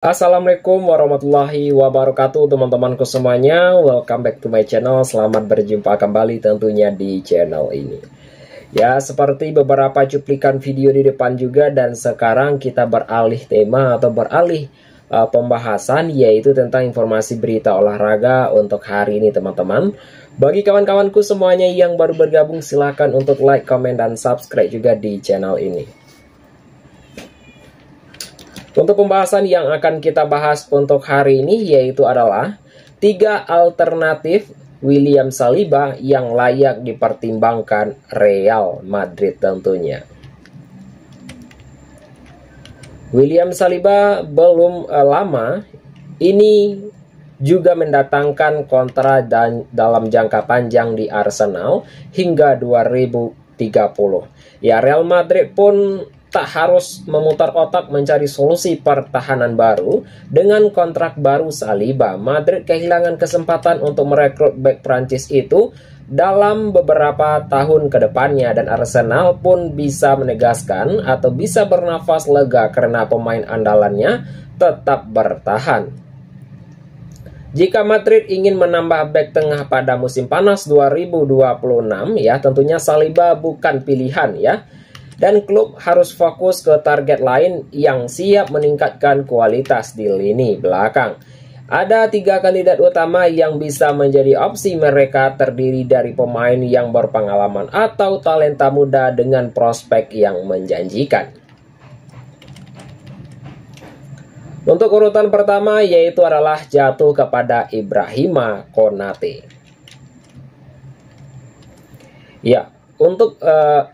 Assalamualaikum warahmatullahi wabarakatuh teman-temanku semuanya. Welcome back to my channel. Selamat berjumpa kembali tentunya di channel ini. Ya, seperti beberapa cuplikan video di depan juga, dan sekarang kita beralih tema atau beralih pembahasan, yaitu tentang informasi berita olahraga untuk hari ini teman-teman. Bagi kawan-kawanku semuanya yang baru bergabung, silahkan untuk like, comment, dan subscribe juga di channel ini. Untuk pembahasan yang akan kita bahas untuk hari ini yaitu adalah 3 alternatif William Saliba yang layak dipertimbangkan Real Madrid tentunya. William Saliba belum lama ini juga mendatangkan kontrak dalam jangka panjang di Arsenal hingga 2030. Ya, Real Madrid pun tak harus memutar otak mencari solusi pertahanan baru. Dengan kontrak baru Saliba, Madrid kehilangan kesempatan untuk merekrut bek Prancis itu dalam beberapa tahun ke depannya, dan Arsenal pun bisa menegaskan atau bisa bernafas lega karena pemain andalannya tetap bertahan. Jika Madrid ingin menambah bek tengah pada musim panas 2026, ya tentunya Saliba bukan pilihan ya. Dan klub harus fokus ke target lain yang siap meningkatkan kualitas di lini belakang. Ada 3 kandidat utama yang bisa menjadi opsi mereka, terdiri dari pemain yang berpengalaman atau talenta muda dengan prospek yang menjanjikan. Untuk urutan pertama yaitu adalah jatuh kepada Ibrahima Konate. Ya. Untuk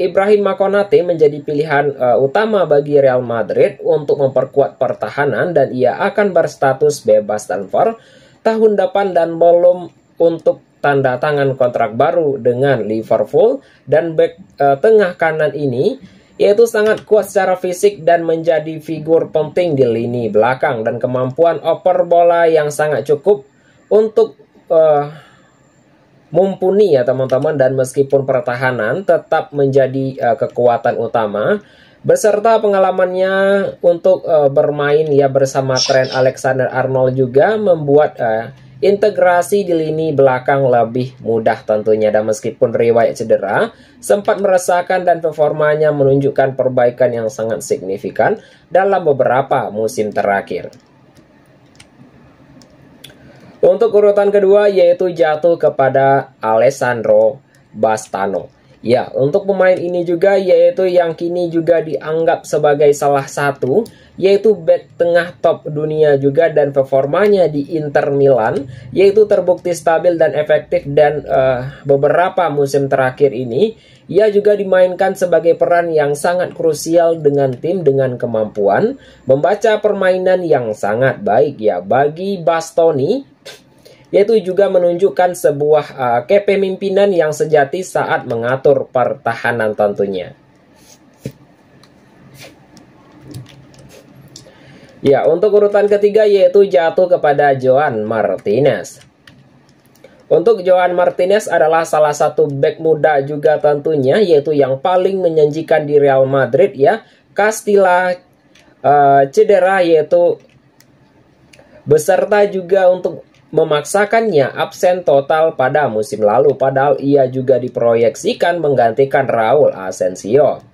Ibrahima Konate menjadi pilihan utama bagi Real Madrid untuk memperkuat pertahanan, dan ia akan berstatus bebas transfer tahun depan dan belum untuk tanda tangan kontrak baru dengan Liverpool. Dan bek tengah kanan ini yaitu sangat kuat secara fisik dan menjadi figur penting di lini belakang, dan kemampuan oper bola yang sangat cukup untuk mumpuni ya teman-teman, dan meskipun pertahanan tetap menjadi kekuatan utama, beserta pengalamannya untuk bermain ya bersama Trent Alexander-Arnold juga membuat integrasi di lini belakang lebih mudah tentunya. Dan meskipun riwayat cedera sempat meresahkan, dan performanya menunjukkan perbaikan yang sangat signifikan dalam beberapa musim terakhir. Untuk urutan kedua yaitu jatuh kepada Alessandro Bastano. Ya, untuk pemain ini juga yaitu yang kini juga dianggap sebagai salah satu yaitu bek tengah top dunia juga, dan performanya di Inter Milan yaitu terbukti stabil dan efektif, dan beberapa musim terakhir ini ia juga dimainkan sebagai peran yang sangat krusial dengan tim dengan kemampuan membaca permainan yang sangat baik ya. Bagi Bastoni yaitu juga menunjukkan sebuah kepemimpinan yang sejati saat mengatur pertahanan tentunya. Ya, untuk urutan ketiga yaitu jatuh kepada Joan Martinez. Untuk Joan Martinez adalah salah satu bek muda juga tentunya, yaitu yang paling menjanjikan di Real Madrid ya. Castilla cedera yaitu beserta juga untuk memaksakannya absen total pada musim lalu, padahal ia juga diproyeksikan menggantikan Raul Asensio.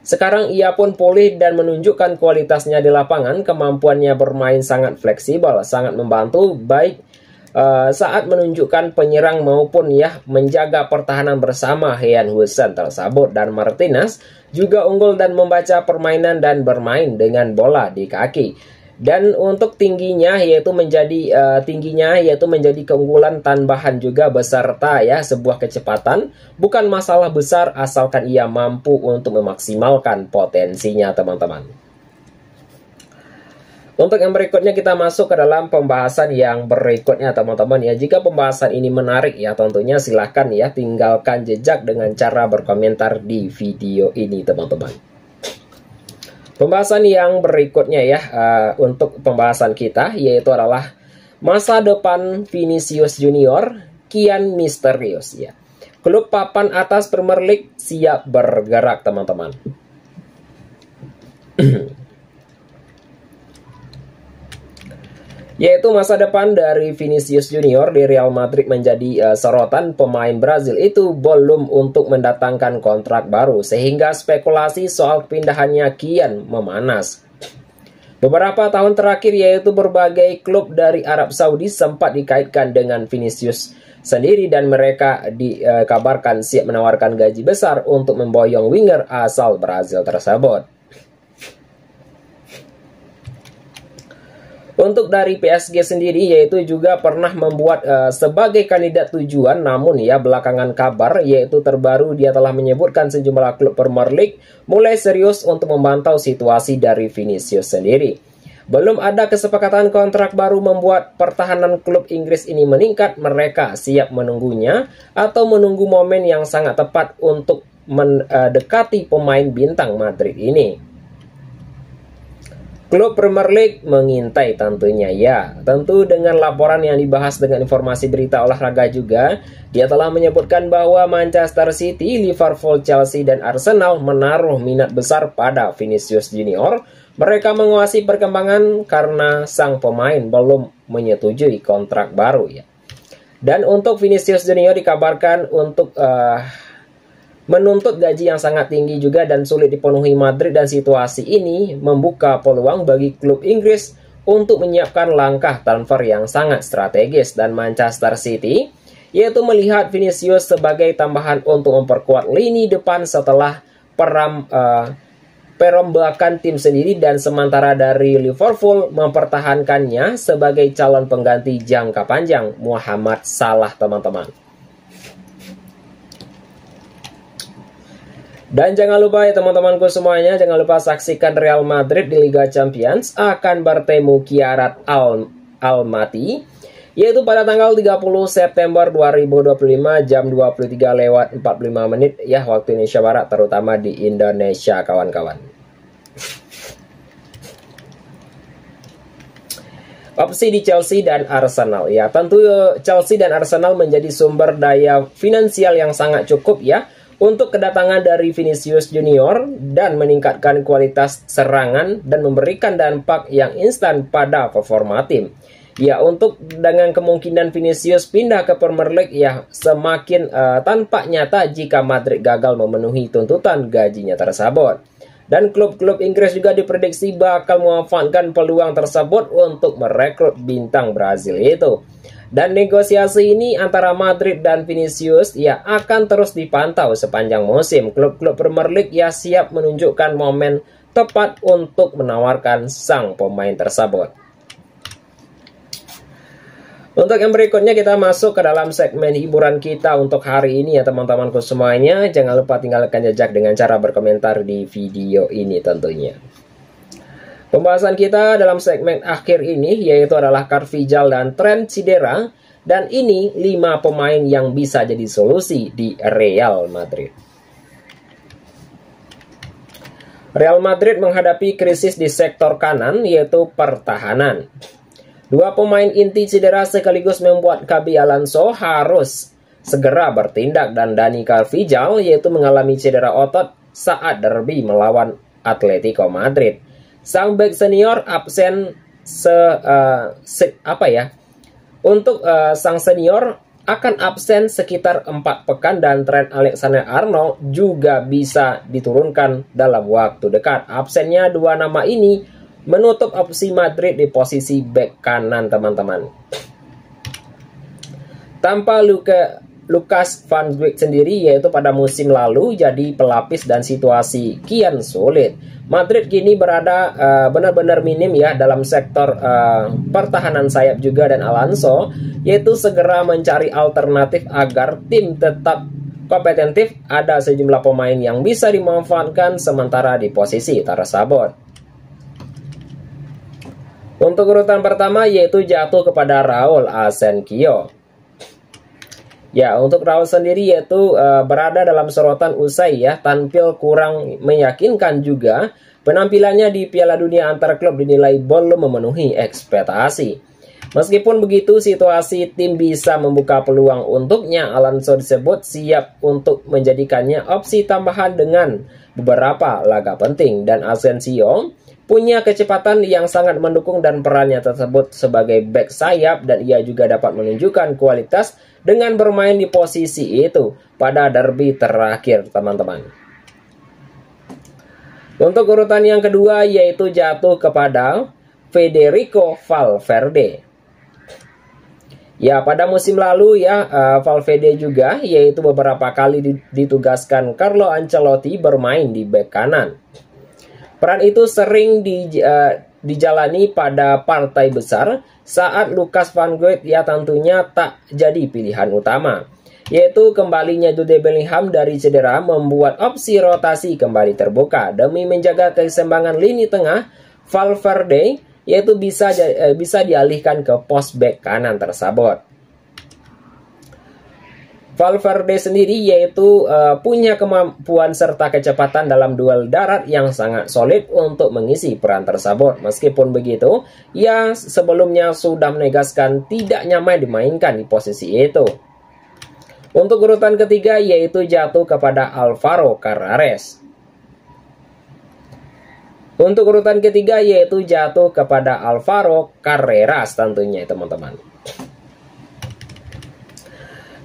Sekarang ia pun pulih dan menunjukkan kualitasnya di lapangan. Kemampuannya bermain sangat fleksibel, sangat membantu baik saat menunjukkan penyerang maupun ya menjaga pertahanan bersama Hean Husen tersebut. Dan Martinez juga unggul dan membaca permainan dan bermain dengan bola di kaki. Dan untuk tingginya yaitu menjadi keunggulan tambahan juga, beserta ya sebuah kecepatan. Bukan masalah besar asalkan ia mampu untuk memaksimalkan potensinya teman-teman. Untuk yang berikutnya kita masuk ke dalam pembahasan yang berikutnya teman-teman ya. Jika pembahasan ini menarik ya tentunya silahkan ya tinggalkan jejak dengan cara berkomentar di video ini teman-teman. Pembahasan yang berikutnya ya untuk pembahasan kita yaitu adalah masa depan Vinicius Junior kian misterius ya. Klub papan atas Premier League siap bergerak teman-teman. yaitu masa depan dari Vinicius Junior di Real Madrid menjadi sorotan. Pemain Brazil itu belum untuk mendatangkan kontrak baru, sehingga spekulasi soal pindahannya kian memanas. Beberapa tahun terakhir, yaitu berbagai klub dari Arab Saudi sempat dikaitkan dengan Vinicius sendiri, dan mereka dikabarkan siap menawarkan gaji besar untuk memboyong winger asal Brazil tersebut. Untuk dari PSG sendiri, yaitu juga pernah membuat sebagai kandidat tujuan, namun ya belakangan kabar yaitu terbaru dia telah menyebutkan sejumlah klub Premier League mulai serius untuk memantau situasi dari Vinicius sendiri. Belum ada kesepakatan kontrak baru membuat pertahanan klub Inggris ini meningkat. Mereka siap menunggunya atau menunggu momen yang sangat tepat untuk mendekati pemain bintang Madrid ini. Klub Premier League mengintai tentunya ya. Tentu dengan laporan yang dibahas dengan informasi berita olahraga juga, dia telah menyebutkan bahwa Manchester City, Liverpool, Chelsea, dan Arsenal menaruh minat besar pada Vinicius Junior. Mereka menguasai perkembangan karena sang pemain belum menyetujui kontrak baru ya. Dan untuk Vinicius Junior dikabarkan untuk menuntut gaji yang sangat tinggi juga dan sulit dipenuhi Madrid, dan situasi ini membuka peluang bagi klub Inggris untuk menyiapkan langkah transfer yang sangat strategis. Dan Manchester City yaitu melihat Vinicius sebagai tambahan untuk memperkuat lini depan setelah perombakan tim sendiri, dan sementara dari Liverpool mempertahankannya sebagai calon pengganti jangka panjang Muhammad Salah, teman-teman. Dan jangan lupa ya teman-temanku semuanya, jangan lupa saksikan Real Madrid di Liga Champions akan bertemu Kiarat Almaty, yaitu pada tanggal 30 September 2025 jam 23:45 menit ya waktu Indonesia Barat, terutama di Indonesia kawan-kawan. Opsi di Chelsea dan Arsenal ya, tentu Chelsea dan Arsenal menjadi sumber daya finansial yang sangat cukup ya untuk kedatangan dari Vinicius Junior dan meningkatkan kualitas serangan dan memberikan dampak yang instan pada performa tim. Ya, untuk dengan kemungkinan Vinicius pindah ke Premier League ya semakin tampak nyata jika Madrid gagal memenuhi tuntutan gajinya tersebut. Dan klub-klub Inggris juga diprediksi bakal memanfaatkan peluang tersebut untuk merekrut bintang Brazil itu. Dan negosiasi ini antara Madrid dan Vinicius ya akan terus dipantau sepanjang musim. Klub-klub Premier League ya siap menunjukkan momen tepat untuk menawarkan sang pemain tersebut. Untuk yang berikutnya kita masuk ke dalam segmen hiburan kita untuk hari ini ya teman-temanku semuanya. Jangan lupa tinggalkan jejak dengan cara berkomentar di video ini tentunya. Pembahasan kita dalam segmen akhir ini yaitu adalah Carvajal dan Trent cedera, dan ini 5 pemain yang bisa jadi solusi di Real Madrid. Real Madrid menghadapi krisis di sektor kanan yaitu pertahanan. 2 pemain inti cedera sekaligus membuat Xabi Alonso harus segera bertindak, dan Dani Carvajal yaitu mengalami cedera otot saat derby melawan Atletico Madrid. Sang bek senior absen Untuk sang senior akan absen sekitar 4 pekan, dan Trent Alexander-Arnold juga bisa diturunkan dalam waktu dekat. Absennya 2 nama ini menutup opsi Madrid di posisi bek kanan, teman-teman. Tanpa Lucas van Dijk sendiri yaitu pada musim lalu jadi pelapis dan situasi kian sulit. Madrid kini berada benar-benar minim ya dalam sektor pertahanan sayap juga, dan Alonso yaitu segera mencari alternatif agar tim tetap kompetitif. Ada sejumlah pemain yang bisa dimanfaatkan sementara di posisi tersebut. Untuk urutan pertama yaitu jatuh kepada Raul Asensio. Ya, untuk Raul sendiri yaitu berada dalam sorotan usai ya tampil kurang meyakinkan juga. Penampilannya di Piala Dunia antar klub dinilai belum memenuhi ekspektasi. Meskipun begitu, situasi tim bisa membuka peluang untuknya. Alonso disebut siap untuk menjadikannya opsi tambahan dengan beberapa laga penting, dan Asensio punya kecepatan yang sangat mendukung dan perannya tersebut sebagai bek sayap, dan ia juga dapat menunjukkan kualitas dengan bermain di posisi itu pada derby terakhir, teman-teman. Untuk urutan yang kedua yaitu jatuh kepada Federico Valverde. Ya, pada musim lalu ya Valverde juga yaitu beberapa kali ditugaskan Carlo Ancelotti bermain di bek kanan. Peran itu sering dijalani pada partai besar saat Lucas Van Gaal ya tentunya tak jadi pilihan utama. Yaitu kembalinya Jude Bellingham dari cedera membuat opsi rotasi kembali terbuka. Demi menjaga keseimbangan lini tengah, Valverde yaitu bisa dialihkan ke pos bek kanan tersebut. Valverde sendiri yaitu punya kemampuan serta kecepatan dalam duel darat yang sangat solid untuk mengisi peran tersebut. Meskipun begitu, ia sebelumnya sudah menegaskan tidak nyaman dimainkan di posisi itu. Untuk urutan ketiga yaitu jatuh kepada Alvaro Carreras. Untuk urutan ketiga yaitu jatuh kepada Alvaro Carreras tentunya, teman-teman.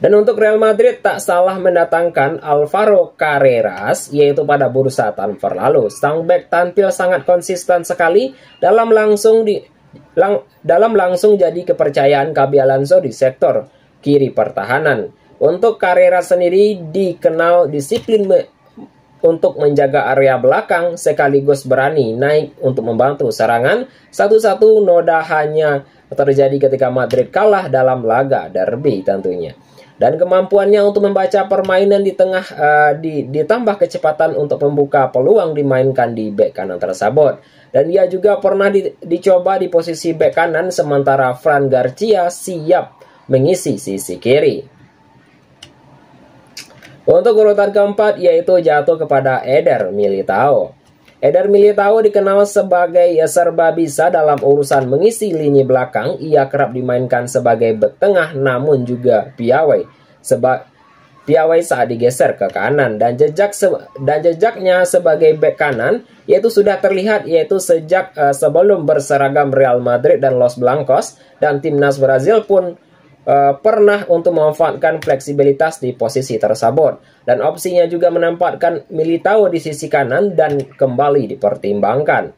Dan untuk Real Madrid tak salah mendatangkan Alvaro Carreras yaitu pada bursa transfer lalu. Sang bek tampil sangat konsisten sekali dalam langsung jadi kepercayaan Xabi Alonso di sektor kiri pertahanan. Untuk Carreras sendiri dikenal disiplin untuk menjaga area belakang sekaligus berani naik untuk membantu serangan. Satu-satu noda hanya terjadi ketika Madrid kalah dalam laga derby tentunya. Dan kemampuannya untuk membaca permainan di tengah ditambah kecepatan untuk membuka peluang dimainkan di bek kanan tersebut. Dan dia juga pernah dicoba di posisi bek kanan sementara Fran Garcia siap mengisi sisi kiri. Untuk urutan keempat yaitu jatuh kepada Eder Militao. Eder Militao dikenal sebagai serba bisa dalam urusan mengisi lini belakang. Ia kerap dimainkan sebagai bek tengah namun juga piawai saat digeser ke kanan, dan jejaknya sebagai bek kanan yaitu sudah terlihat yaitu sejak sebelum berseragam Real Madrid dan Los Blancos, dan timnas Brazil pun pernah untuk memanfaatkan fleksibilitas di posisi tersebut, dan opsinya juga menempatkan Militao di sisi kanan dan kembali dipertimbangkan.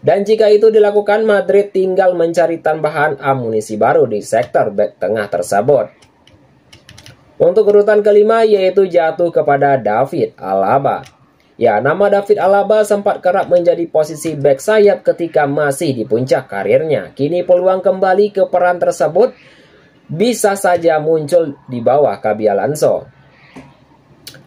Dan jika itu dilakukan, Madrid tinggal mencari tambahan amunisi baru di sektor bek tengah tersebut. Untuk urutan kelima yaitu jatuh kepada David Alaba. Ya, nama David Alaba sempat kerap menjadi posisi bek sayap ketika masih di puncak karirnya. Kini peluang kembali ke peran tersebut bisa saja muncul di bawah Xabi Alonso.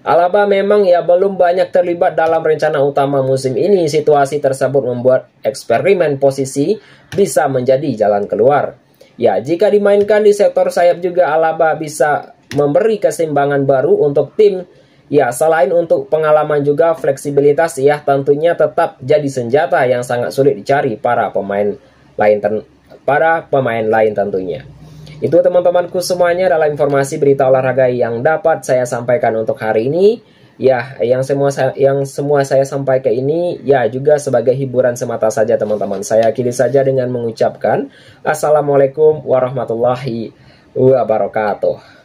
Alaba memang belum banyak terlibat dalam rencana utama musim ini. Situasi tersebut membuat eksperimen posisi bisa menjadi jalan keluar. Ya, jika dimainkan di sektor sayap juga Alaba bisa memberi keseimbangan baru untuk tim. Ya, selain untuk pengalaman juga fleksibilitas tentunya tetap jadi senjata yang sangat sulit dicari para pemain lain tentunya. Itu teman-temanku semuanya adalah informasi berita olahraga yang dapat saya sampaikan untuk hari ini. Ya, yang semua saya sampaikan ini juga sebagai hiburan semata saja, teman-teman. Saya akhiri saja dengan mengucapkan Assalamualaikum warahmatullahi wabarakatuh.